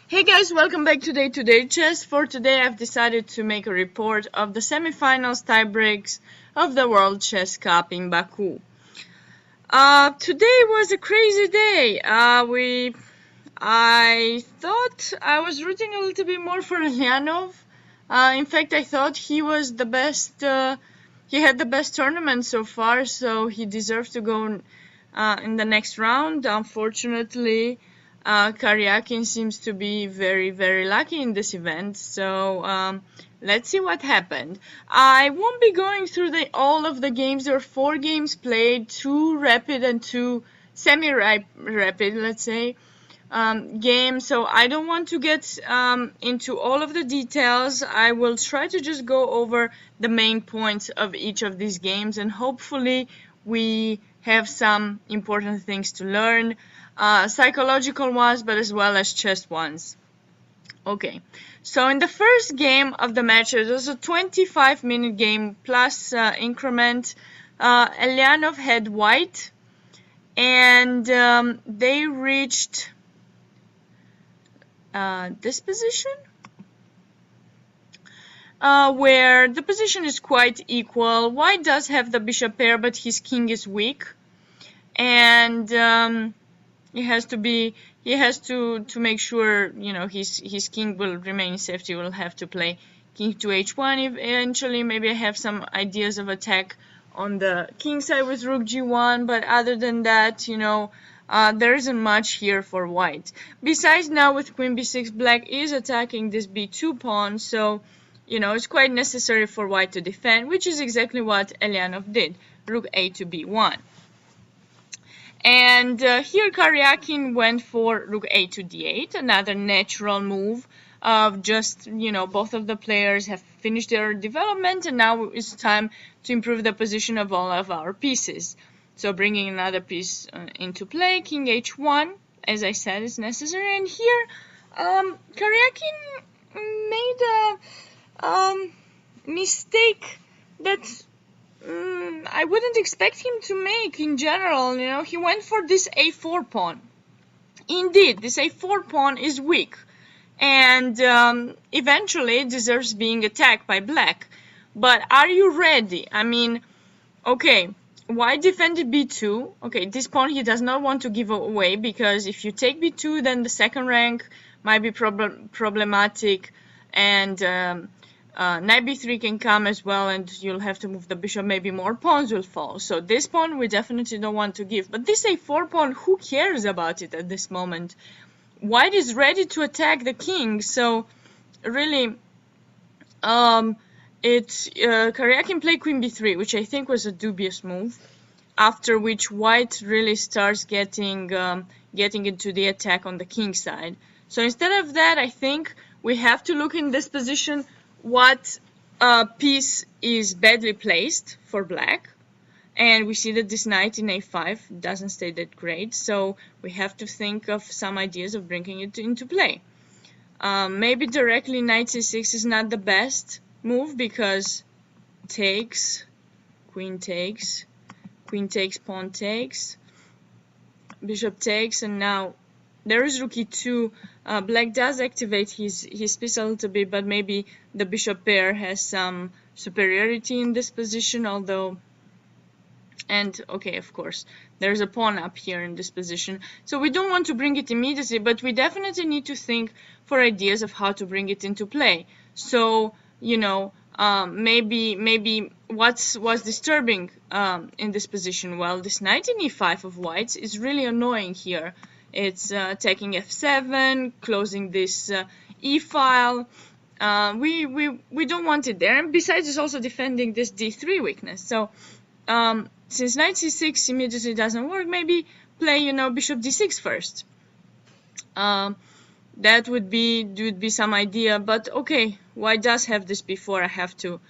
Hey guys, welcome back to Daytoday Chess. For today I've decided to make a report of the semifinals tiebreaks of the World Chess Cup in Baku. Today was a crazy day. I thought I was rooting a little bit more for Eljanov. In fact, I thought he was the best, he had the best tournament so far, so he deserved to go in the next round. Unfortunately, Karyakin seems to be very, very lucky in this event, so let's see what happened. I won't be going through all of the games. There were 4 games played, 2 rapid and 2 semi-rapid, let's say, games, so I don't want to get into all of the details. I will try to just go over the main points of each of these games, and hopefully we have some important things to learn. Psychological ones, but as well as chess ones. Okay, so in the first game of the match, it was a 25-minute game plus increment. Eljanov had white, and they reached this position, where the position is quite equal. White does have the bishop pair, but his king is weak, and he has to make sure, you know, his king will remain in safety. Will have to play king to h1 eventually. Maybe I have some ideas of attack on the king side with rook g1, but other than that, you know, there isn't much here for white. Besides, now with queen b6, black is attacking this b2 pawn, so, you know, it's quite necessary for white to defend, which is exactly what Eljanov did. Rook a to b1. And here Karyakin went for rook a to d8, another natural move of just, you know, both of the players have finished their development, and now it's time to improve the position of all of our pieces. So bringing another piece into play, king h1, as I said, is necessary. And here Karyakin made a mistake that I wouldn't expect him to make in general. You know, he went for this a4 pawn. Indeed, this a4 pawn is weak, and eventually it deserves being attacked by black. But are you ready? I mean, okay, white defended b2. Okay, this pawn he does not want to give away, because if you take b2, then the second rank might be problematic, and knight b3 can come as well, and you'll have to move the bishop. Maybe more pawns will fall. So this pawn we definitely don't want to give. But this a4 pawn, who cares about it at this moment? White is ready to attack the king, so really, Karyakin played queen b3, which I think was a dubious move. After which white really starts getting into the attack on the king side. So instead of that, I think we have to look in this position what piece is badly placed for black, and we see that this knight in a5 doesn't stay that great, so we have to think of some ideas of bringing it into play. Maybe directly knight c6 is not the best move, because takes, queen takes, pawn takes, bishop takes, and now there is rook e2. Black does activate his piece a little bit, but maybe the bishop pair has some superiority in this position, although, and okay, of course, there's a pawn up here in this position, so we don't want to bring it immediately, but we definitely need to think for ideas of how to bring it into play. So, you know, maybe what's disturbing in this position? Well, this knight in e5 of whites is really annoying here. It's taking f7, closing this e-file. We don't want it there, and besides it's also defending this d3 weakness. So since knight c6 immediately doesn't work, maybe play, you know, bishop d6 first. That would be some idea, but okay, white does have this before. I have to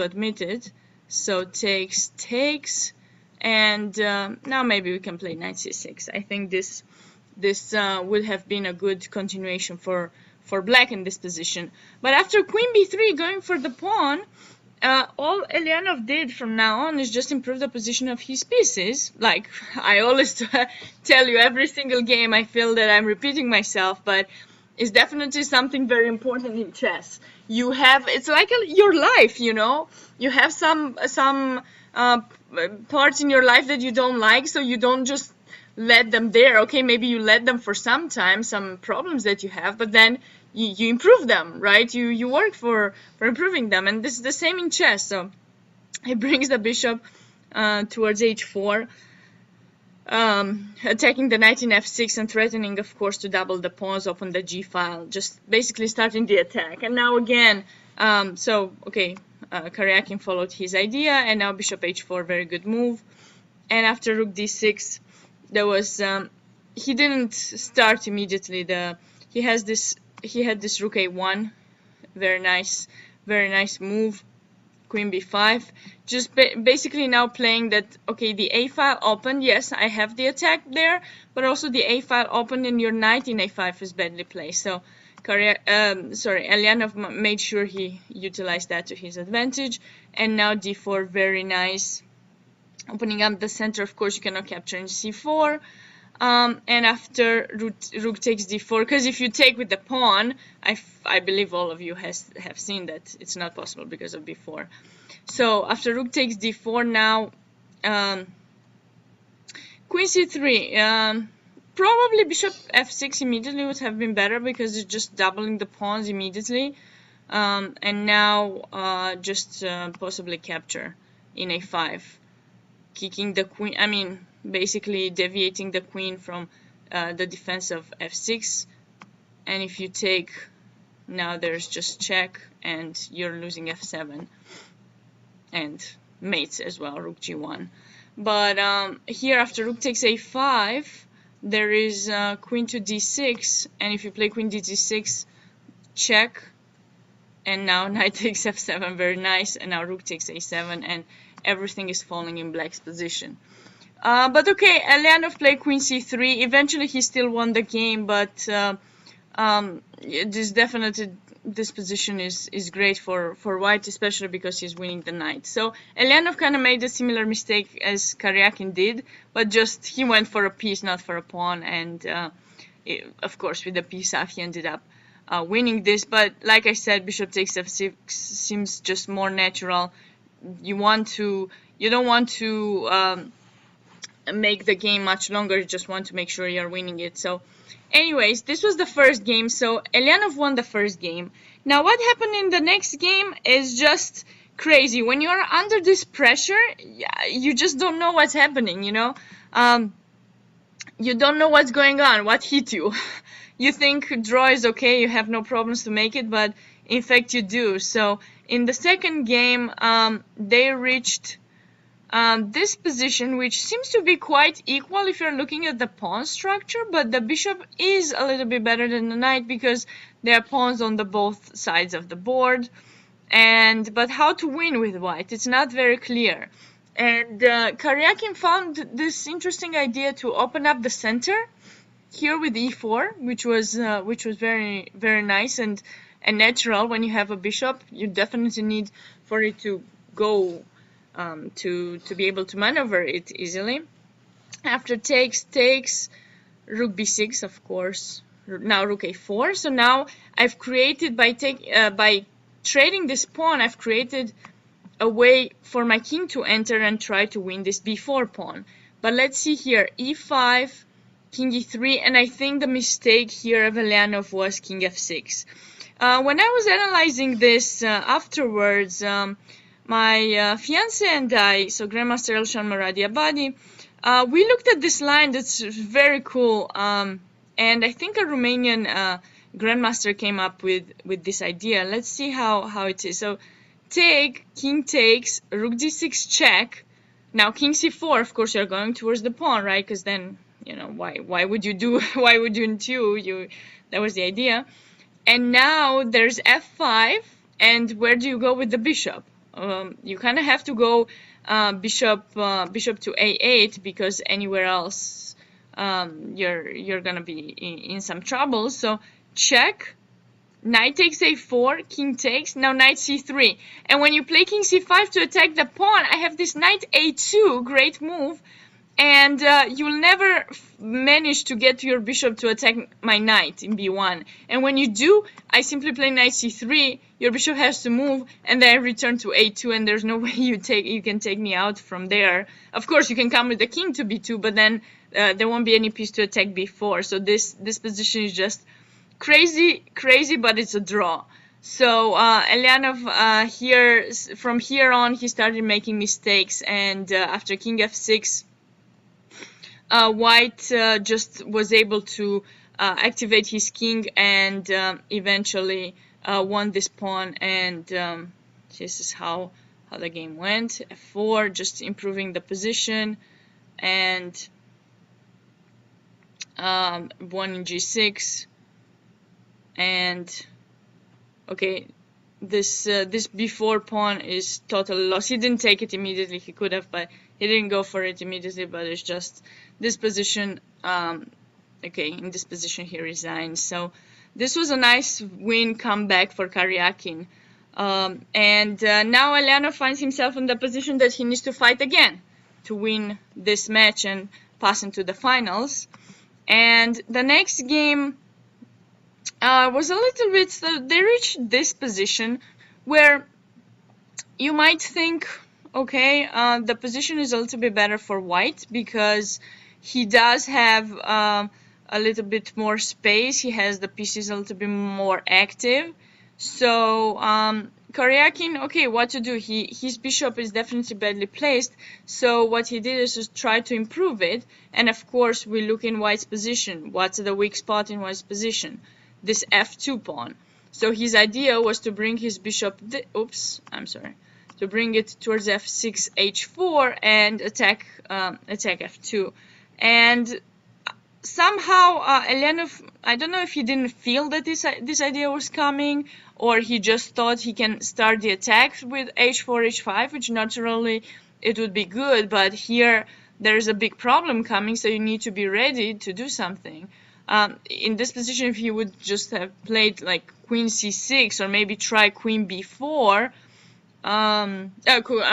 admit it. So takes, and now maybe we can play knight c6. I think this would have been a good continuation for black in this position. But after queen b3 going for the pawn, all Eljanov did from now on is just improve the position of his pieces. Like I always tell you, every single game I feel that I'm repeating myself, but is definitely something very important in chess. You have, it's like your life, you know. You have some parts in your life that you don't like, so you don't just let them there. Okay, maybe you let them for some time, some problems that you have, but then you improve them, right? You work for improving them, and this is the same in chess. So it brings the bishop towards h4, attacking the knight in f6 and threatening, of course, to double the pawns up on the g file, just basically starting the attack. And now again, Karyakin followed his idea, and now bishop h4, very good move. And after rook d6, there was he didn't start immediately. He had this rook a1, very nice move. Queen b5, just basically now playing that, okay, the a file opened, yes, I have the attack there, but also the a file opened and your knight in a5 is badly placed. So Eljanov made sure he utilized that to his advantage. And now d4, very nice, opening up the center. Of course, you cannot capture in c4. And after rook takes d4, because if you take with the pawn, I believe all of you have seen that it's not possible because of b4. So after rook takes d4, now queen c3. Probably bishop f6 immediately would have been better because it's just doubling the pawns immediately. And now just possibly capture in a5, kicking the queen. I mean, basically deviating the queen from the defense of f6. And if you take, now there's just check and you're losing f7 and mates as well, rook g1. But here after rook takes a5, there is queen to d6, and if you play queen to d6, check, and now knight takes f7, very nice, and now rook takes a7, and everything is falling in black's position. But okay, Eljanov played queen c3. Eventually he still won the game, but this position is great for white, especially because he's winning the knight. So Eljanov kind of made a similar mistake as Karyakin did, but just he went for a piece, not for a pawn, and of course with the piece off he ended up winning this. But like I said, bishop takes f6 seems just more natural. You don't want to make the game much longer, you just want to make sure you're winning it. So anyways, this was the first game, so Eljanov won the first game. Now what happened in the next game is just crazy. When you're under this pressure, you just don't know what's happening, you know. You don't know what's going on, what hit you. You think draw is okay, you have no problems to make it, but in fact you do. So in the second game, they reached this position, which seems to be quite equal if you're looking at the pawn structure, but the bishop is a little bit better than the knight because there are pawns on the both sides of the board. But how to win with white, it's not very clear. And Karyakin found this interesting idea to open up the center here with e4, which was very, very nice and natural. When you have a bishop, you definitely need for it to go to be able to maneuver it easily. After takes, rook b6, of course. Now rook a4. So now I've created, by trading this pawn, I've created a way for my king to enter and try to win this b4 pawn. But let's see here, e5, king e3, and I think the mistake here of Eljanov was king f6. When I was analyzing this afterwards, my fiance and I, so Grandmaster Elshan Maradiabadi, we looked at this line that's very cool, and I think a Romanian Grandmaster came up with this idea. Let's see how it is. So take, king takes, rook d6 check. Now king c4, of course you're going towards the pawn, right? Because then, you know, why would you that was the idea. And now there's f5, and where do you go with the bishop? You kind of have to go bishop to a8, because anywhere else you're gonna be in some trouble. So check, knight takes a4, king takes, now knight c3. And when you play king c5 to attack the pawn, I have this knight a2, great move, and you'll never manage to get your bishop to attack my knight in b1. And when you do, I simply play knight c3, your bishop has to move, and then I return to a2, and there's no way you can take me out from there. Of course, you can come with the king to b2, but then there won't be any piece to attack b4. So this position is just crazy, but it's a draw. So Eljanov here, from here on, he started making mistakes, and after king f6, White just was able to activate his king and eventually won this pawn, and this is how the game went. f4, just improving the position, and one in g6, and okay, this b4 pawn is totally lost. He didn't take it immediately. He could have, but he didn't go for it immediately. But it's just this position. Okay, in this position he resigns. So this was a nice win comeback for Karyakin. And now Eljanov finds himself in the position that he needs to fight again to win this match and pass into the finals. And the next game was a little bit, so they reached this position where you might think, okay, the position is a little bit better for White because he does have a little bit more space. He has the pieces a little bit more active. So Karyakin, okay, what to do? His bishop is definitely badly placed. So what he did is just try to improve it. And of course, we look in White's position. What's the weak spot in White's position? This f2 pawn. So his idea was to bring his bishop, to bring it towards f6, h4, and attack f2. And somehow Eljanov, I don't know if he didn't feel that this idea was coming, or he just thought he can start the attack with h4, h5, which naturally it would be good, but here there's a big problem coming, so you need to be ready to do something. In this position, if he would just have played like queen c6 or maybe try queen b4, I'm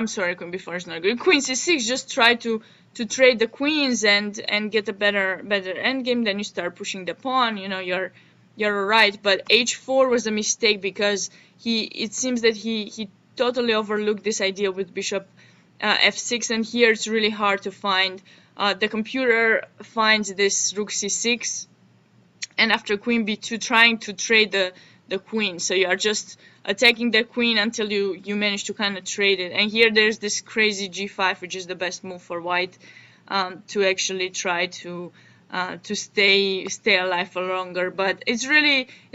sorry, queen b4 is not good. Queen c6, just try to trade the queens and get a better endgame. Then you start pushing the pawn. You know, you're right. But h4 was a mistake because it seems that he totally overlooked this idea with bishop f6, and here it's really hard to find. The computer finds this rook c6. And after queen b2, trying to trade the queen. So you are just attacking the queen until you manage to kind of trade it. And here there's this crazy g5, which is the best move for White to actually try to stay alive for longer. But it's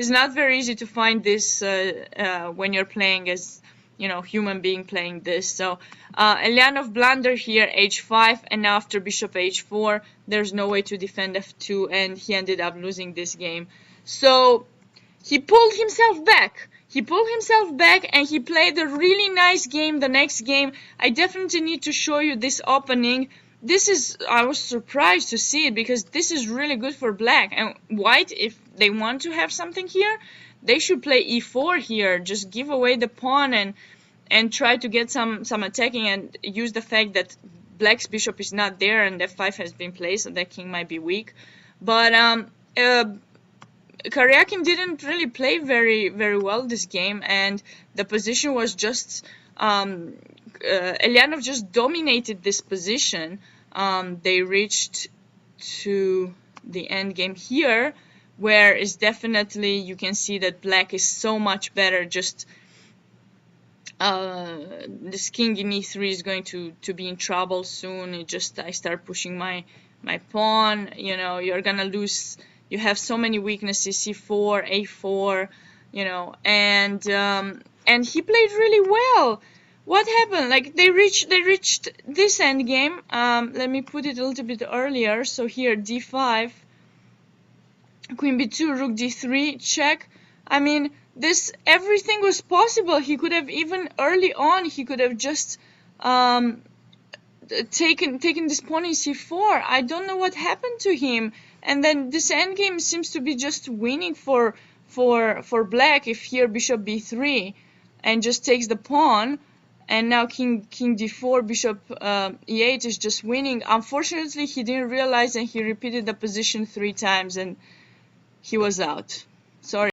not very easy to find this when you're playing as, human being playing this. So Eljanov blunder here, h5, and now after bishop h4, there's no way to defend f2, and he ended up losing this game. So he pulled himself back. And he played a really nice game the next game. I definitely need to show you this opening. I was surprised to see it because this is really good for black. And White, if they want to have something here, they should play e4 here. Just give away the pawn and try to get some attacking and use the fact that black's bishop is not there and f5 has been placed, so that king might be weak. But Karyakin didn't really play very, very well this game, and the position was just Eljanov just dominated this position. They reached to the end game here, where it's definitely, you can see that black is so much better. Just this king in e3 is going to be in trouble soon. I start pushing my pawn. You're gonna lose. You have so many weaknesses, c4, a4, and he played really well. What happened? Like they reached this endgame. Let me put it a little bit earlier. So here d5, queen b2, rook d3, check. I mean, everything was possible. He could have, even early on, he could have just taken this pawn in c4. I don't know what happened to him. And then this endgame seems to be just winning for black. If here bishop b3 and just takes the pawn, and now king d4, bishop e8 is just winning. Unfortunately, he didn't realize, and he repeated the position 3 times, and he was out. Sorry.